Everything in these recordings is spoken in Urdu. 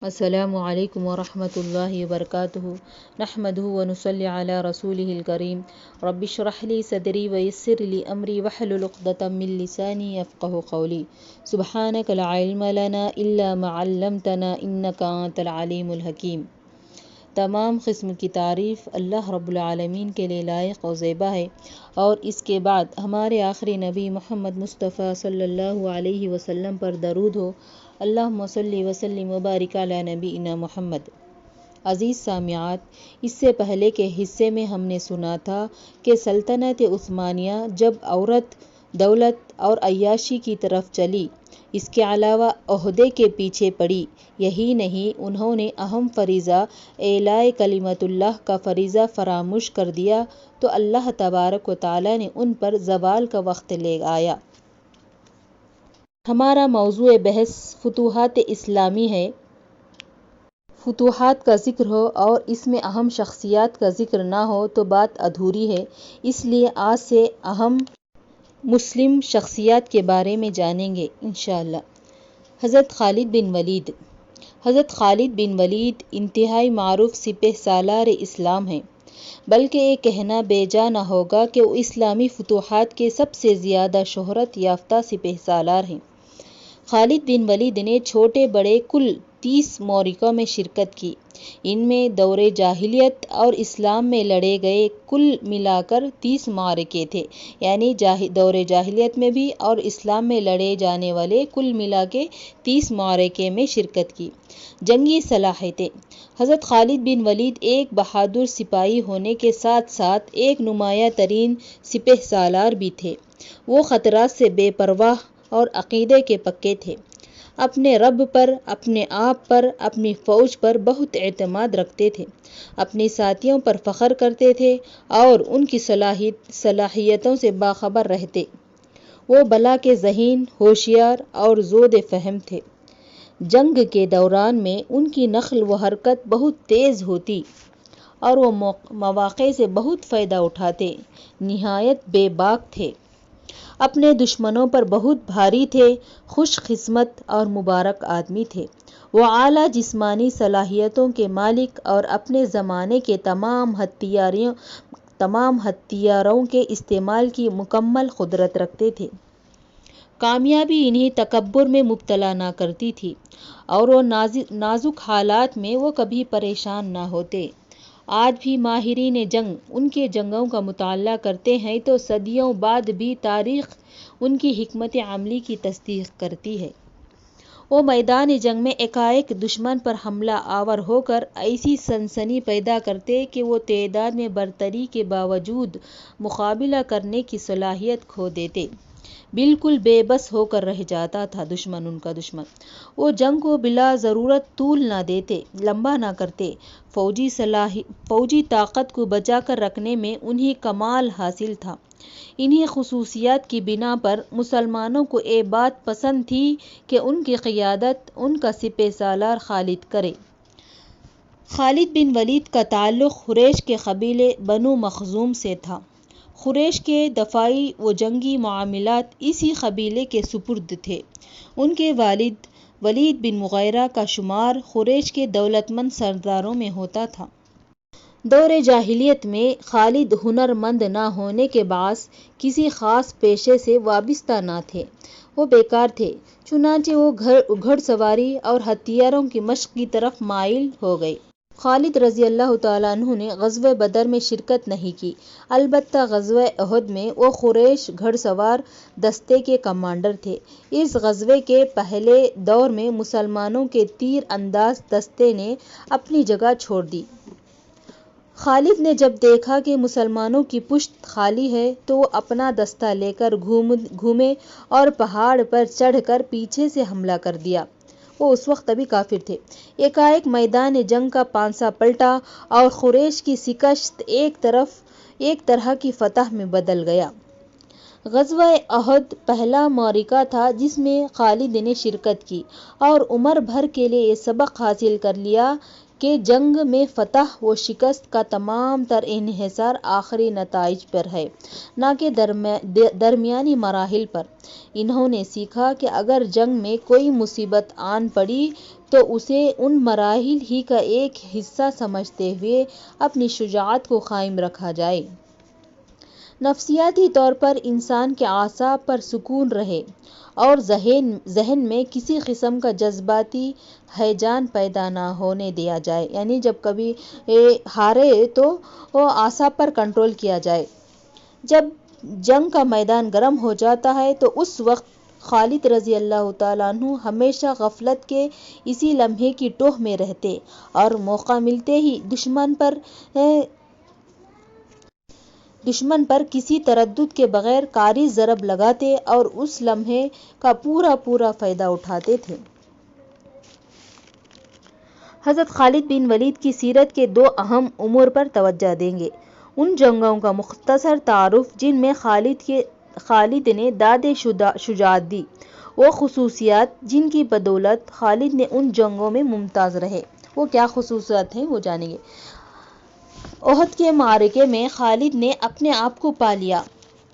السلام علیکم ورحمۃ اللہ وبرکاتہ نحمده ونصلی علی رسولہ الکریم رب اشرح لی صدری ویسر لی امری واحلل عقدۃ من لسانی یفقہوا قولی سبحانک لا علم لنا الا ما علمتنا انک انت العلیم الحکیم۔ تمام قسم کی تعریف اللہ رب العالمین کے لیے لائق اور زیبا ہے، اور اس کے بعد ہمارے آخری نبی محمد مصطفیٰ صلی اللہ علیہ وسلم پر درود ہو۔ اللہم صلی وسلم وبارک علی نبینا محمد۔ عزیز سامعات، اس سے پہلے کے حصے میں ہم نے سنا تھا کہ سلطنت عثمانیہ جب عورت، دولت اور عیاشی کی طرف چلی، اس کے علاوہ عہدے کے پیچھے پڑی، یہی نہیں انہوں نے اہم فریضہ اعلاء کلمت اللہ کا فریضہ فراموش کر دیا، تو اللہ تبارک و تعالی نے ان پر زوال کا وقت لے آیا۔ ہمارا موضوع بحث فتوحات اسلامی ہے۔ فتوحات کا ذکر ہو اور اس میں اہم شخصیات کا ذکر نہ ہو تو بات ادھوری ہے، اس لیے آج سے اہم مسلم شخصیات کے بارے میں جانیں گے انشاءاللہ۔ حضرت خالد بن ولید۔ حضرت خالد بن ولید انتہائی معروف سپہ سالار اسلام ہیں، بلکہ یہ کہنا بے جا نہ ہوگا کہ وہ اسلامی فتوحات کے سب سے زیادہ شہرت یافتہ سپہ سالار ہیں۔ خالد بن ولید نے چھوٹے بڑے کل 30 معرکوں میں شرکت کی۔ ان میں دور جاہلیت اور اسلام میں لڑے گئے کل ملا کر 30 معرکے تھے، یعنی دور جاہلیت میں بھی اور اسلام میں لڑے جانے والے کل ملا کے 30 معرکے میں شرکت کی۔ جنگی صلاحیتیں۔ حضرت خالد بن ولید ایک بہادر سپاہی ہونے کے ساتھ ساتھ ایک نمایاں ترین سپہ سالار بھی تھے۔ وہ خطرات سے بے پرواہ اور عقیدے کے پکے تھے۔ اپنے رب پر، اپنے آپ پر، اپنی فوج پر بہت اعتماد رکھتے تھے، اپنے ساتھیوں پر فخر کرتے تھے اور ان کی صلاحیتوں سے باخبر رہتے۔ وہ بلا کے ذہین، ہوشیار اور زود فہم تھے۔ جنگ کے دوران میں ان کی نقل و حرکت بہت تیز ہوتی اور وہ مواقع سے بہت فائدہ اٹھاتے۔ نہایت بے باک تھے، اپنے دشمنوں پر بہت بھاری تھے، خوش قسمت اور مبارک آدمی تھے۔ وہ اعلیٰ جسمانی صلاحیتوں کے مالک اور اپنے زمانے کے تمام ہتھیاروں کے استعمال کی مکمل قدرت رکھتے تھے۔ کامیابی انہیں تکبر میں مبتلا نہ کرتی تھی، اور وہ نازک حالات میں وہ کبھی پریشان نہ ہوتے۔ آج بھی ماہرین جنگ ان کے جنگوں کا مطالعہ کرتے ہیں تو صدیوں بعد بھی تاریخ ان کی حکمت عملی کی تصدیق کرتی ہے۔ وہ میدان جنگ میں ایک دشمن پر حملہ آور ہو کر ایسی سنسنی پیدا کرتے کہ وہ تعداد میں برتری کے باوجود مقابلہ کرنے کی صلاحیت کھو دیتے۔ بالکل بے بس ہو کر رہ جاتا تھا ان کا دشمن۔ وہ جنگ کو بلا ضرورت طول نہ دیتے، لمبا نہ کرتے۔ فوجی طاقت کو بچا کر رکھنے میں انہیں کمال حاصل تھا۔ انہی خصوصیات کی بنا پر مسلمانوں کو یہ بات پسند تھی کہ ان کی قیادت ان کا سپہ سالار خالد کرے۔ خالد بن ولید کا تعلق قریش کے قبیلے بنو مخزوم سے تھا۔ قریش کے دفاعی و جنگی معاملات اسی قبیلے کے سپرد تھے۔ ان کے والد ولید بن مغیرہ کا شمار قریش کے دولت مند سرداروں میں ہوتا تھا۔ دور جاہلیت میں خالد ہنر مند نہ ہونے کے باعث کسی خاص پیشے سے وابستہ نہ تھے، وہ بیکار تھے، چنانچہ وہ گھڑ سواری اور ہتھیاروں کی مشق کی طرف مائل ہو گئے۔ خالد رضی اللہ تعالیٰ عنہ نے غزوہ بدر میں شرکت نہیں کی، البتہ غزوہ احد میں وہ قریش گھڑ سوار دستے کے کمانڈر تھے۔ اس غزوے کے پہلے دور میں مسلمانوں کے تیر انداز دستے نے اپنی جگہ چھوڑ دی۔ خالد نے جب دیکھا کہ مسلمانوں کی پشت خالی ہے تو وہ اپنا دستہ لے کر گھومے اور پہاڑ پر چڑھ کر پیچھے سے حملہ کر دیا۔ وہ اس وقت ابھی کافر تھے۔ میدان جنگ کا پانسا پلٹا اور قریش کی شکست ایک طرح کی فتح میں بدل گیا۔ غزوہ احد پہلا معرکہ تھا جس میں خالد نے شرکت کی اور عمر بھر کے لیے یہ سبق حاصل کر لیا کہ جنگ میں فتح و شکست کا تمام تر انحصار آخری نتائج پر ہے، نہ کہ درمیانی مراحل پر۔ انہوں نے سیکھا کہ اگر جنگ میں کوئی مصیبت آن پڑی تو اسے ان مراحل ہی کا ایک حصہ سمجھتے ہوئے اپنی شجاعت کو قائم رکھا جائے۔ نفسیاتی طور پر انسان کے اعصاب پر سکون رہے اور ذہن میں کسی قسم کا جذباتی ہیجان پیدا نہ ہونے دیا جائے، یعنی جب کبھی ہارے تو اعصاب پر کنٹرول کیا جائے۔ جب جنگ کا میدان گرم ہو جاتا ہے تو اس وقت خالد رضی اللہ تعالیٰ عنہ ہمیشہ غفلت کے اسی لمحے کی ٹوہ میں رہتے اور موقع ملتے ہی دشمن پر کسی تردد کے بغیر کاری ضرب لگاتے اور اس لمحے کا پورا فائدہ اٹھاتے تھے۔ حضرت خالد بن ولید کی سیرت کے دو اہم امور پر توجہ دیں گے۔ ان جنگوں کا مختصر تعارف جن میں خالد نے داد شجاعت دی، وہ خصوصیات جن کی بدولت خالد نے ان جنگوں میں ممتاز رہے، وہ کیا خصوصیات ہیں وہ جانیں گے۔ احد کے معرکے میں خالد نے اپنے آپ کو پا لیا،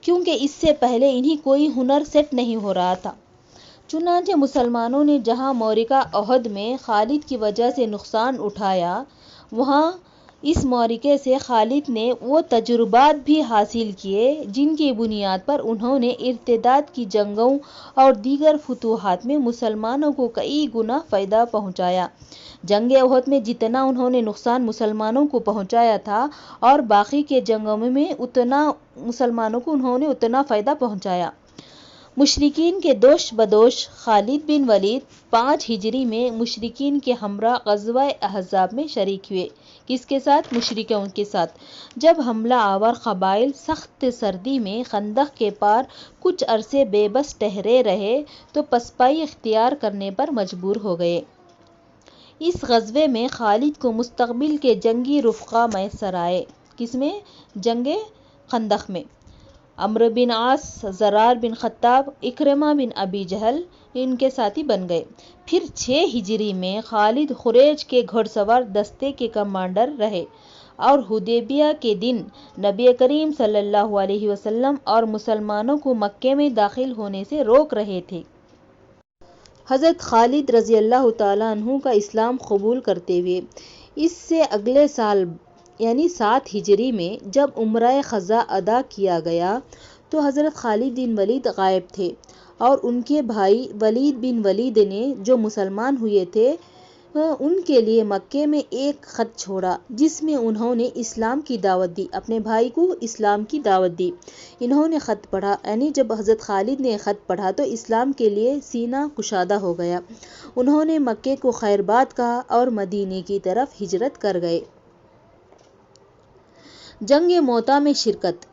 کیونکہ اس سے پہلے انہیں کوئی ہنر سیٹ نہیں ہو رہا تھا۔ چنانچہ مسلمانوں نے جہاں معرکہ احد میں خالد کی وجہ سے نقصان اٹھایا، وہاں اس معرکے سے خالد نے وہ تجربات بھی حاصل کیے جن کی بنیاد پر انہوں نے ارتداد کی جنگوں اور دیگر فتوحات میں مسلمانوں کو کئی گنا فائدہ پہنچایا۔ جنگ احد میں جتنا انہوں نے نقصان مسلمانوں کو پہنچایا تھا اور باقی کے جنگوں میں مسلمانوں کو انہوں نے اتنا فائدہ پہنچایا۔ مشرکین کے دوش بدوش خالد بن ولید 5 ہجری میں مشرکین کے ہمراہ غزوہ احزاب میں شریک ہوئے۔ کس کے ساتھ؟ مشرکوں کے ساتھ۔ جب حملہ آور قبائل سخت سردی میں خندق کے پار کچھ عرصے بے بس ٹھہرے رہے تو پسپائی اختیار کرنے پر مجبور ہو گئے۔ اس غزوے میں خالد کو مستقبل کے جنگی رفقا میسر آئے۔ کس میں؟ جنگ خندق میں۔ عمرو بن عاص، زرار بن خطاب، اکرمہ بن ابی جہل ان کے ساتھی بن گئے۔ پھر 6 ہجری میں خالد قریش کے گھڑ سوار دستے کے کمانڈر رہے اور حدیبیہ کے دن نبی کریم صلی اللہ علیہ وسلم اور مسلمانوں کو مکے میں داخل ہونے سے روک رہے تھے۔ حضرت خالد رضی اللہ تعالیٰ عنہ کا اسلام قبول کرتے ہوئے اس سے اگلے سال یعنی 7 ہجری میں جب عمرہ قضا ادا کیا گیا تو حضرت خالد بن ولید غائب تھے اور ان کے بھائی ولید بن ولید نے جو مسلمان ہوئے تھے ان کے لیے مکے میں ایک خط چھوڑا جس میں انہوں نے اسلام کی دعوت دی، اپنے بھائی کو اسلام کی دعوت دی۔ انہوں نے خط پڑھا، یعنی جب حضرت خالد نے خط پڑھا تو اسلام کے لیے سینہ کشادہ ہو گیا۔ انہوں نے مکے کو خیر باد کہا اور مدینے کی طرف ہجرت کر گئے۔ جنگ موتا میں شرکت۔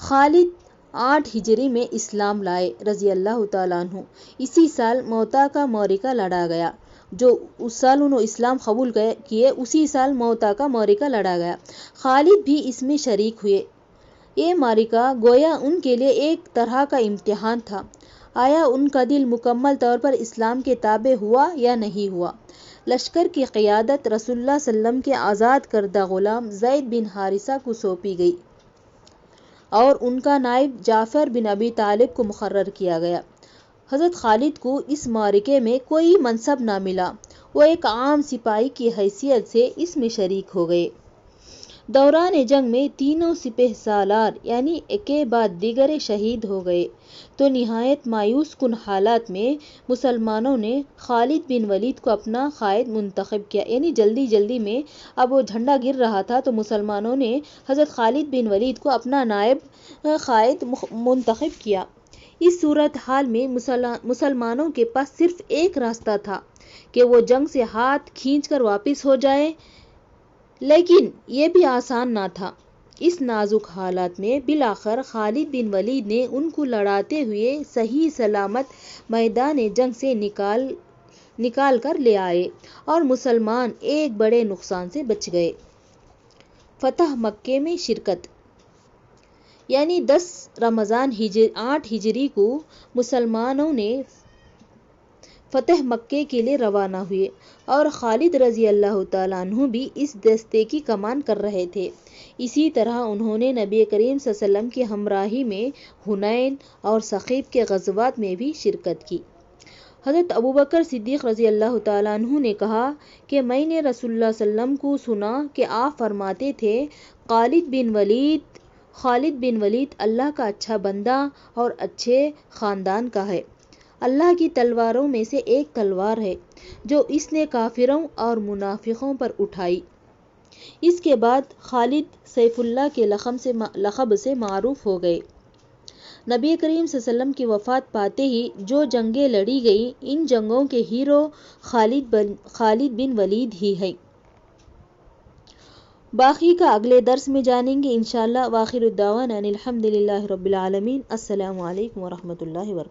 خالد 8 ہجری میں اسلام لائے رضی اللہ تعالیٰ عنہ۔ اسی سال موتا کا معرکہ لڑا گیا۔ جو اس سال انہوں اسلام قبول کیے اسی سال موتا کا معرکہ لڑا گیا۔ خالد بھی اس میں شریک ہوئے۔ یہ معرکہ گویا ان کے لیے ایک طرح کا امتحان تھا۔ آیا ان کا دل مکمل طور پر اسلام کے تابع ہوا یا نہیں ہوا؟ لشکر کی قیادت رسول اللہ صلی اللہ علیہ وسلم کے آزاد کردہ غلام زید بن حارثہ کو سونپی گئی اور ان کا نائب جعفر بن ابی طالب کو مقرر کیا گیا۔ حضرت خالد کو اس معرکے میں کوئی منصب نہ ملا، وہ ایک عام سپاہی کی حیثیت سے اس میں شریک ہو گئے۔ دوران جنگ میں تینوں سپہ سالار یعنی ایک بعد دیگر شہید ہو گئے تو نہایت مایوس کن حالات میں مسلمانوں نے خالد بن ولید کو اپنا قائد منتخب کیا، یعنی جلدی میں اب وہ جھنڈا گر رہا تھا تو مسلمانوں نے حضرت خالد بن ولید کو اپنا نائب قائد منتخب کیا۔ اس صورتحال میں مسلمانوں کے پاس صرف ایک راستہ تھا کہ وہ جنگ سے ہاتھ کھینچ کر واپس ہو جائیں، لیکن یہ بھی آسان نہ تھا۔ اس نازک حالات میں بالآخر خالد بن ولید نے ان کو لڑاتے ہوئے صحیح سلامت میدان جنگ سے نکال کر لے آئے اور مسلمان ایک بڑے نقصان سے بچ گئے۔ فتح مکے میں شرکت۔ یعنی 10 رمضان 8 ہجری کو مسلمانوں نے فتح مکے کے لیے روانہ ہوئے اور خالد رضی اللہ تعالیٰ عنہ بھی اس دستے کی کمان کر رہے تھے۔ اسی طرح انہوں نے نبی کریم صلی اللہ علیہ وسلم کی ہمراہی میں حنین اور ثقیف کے غزوات میں بھی شرکت کی۔ حضرت ابوبکر صدیق رضی اللہ تعالیٰ عنہ نے کہا کہ میں نے رسول اللہ صلی اللہ علیہ وسلم کو سنا کہ آپ فرماتے تھے، خالد بن ولید اللہ کا اچھا بندہ اور اچھے خاندان کا ہے۔ اللہ کی تلواروں میں سے ایک تلوار ہے جو اس نے کافروں اور منافقوں پر اٹھائی۔ اس کے بعد خالد سیف اللہ کے لقب سے معروف ہو گئے۔ نبی کریم صلی اللہ علیہ وسلم کی وفات پاتے ہی جو جنگیں لڑی گئیں، ان جنگوں کے ہیرو خالد بن ولید ہی ہیں۔ باقی کا اگلے درس میں جانیں گے انشاءاللہ۔ وآخر الدعوانا ان الحمد للہ رب العالمین۔ السلام علیکم ورحمۃ اللہ وبرکاتہ۔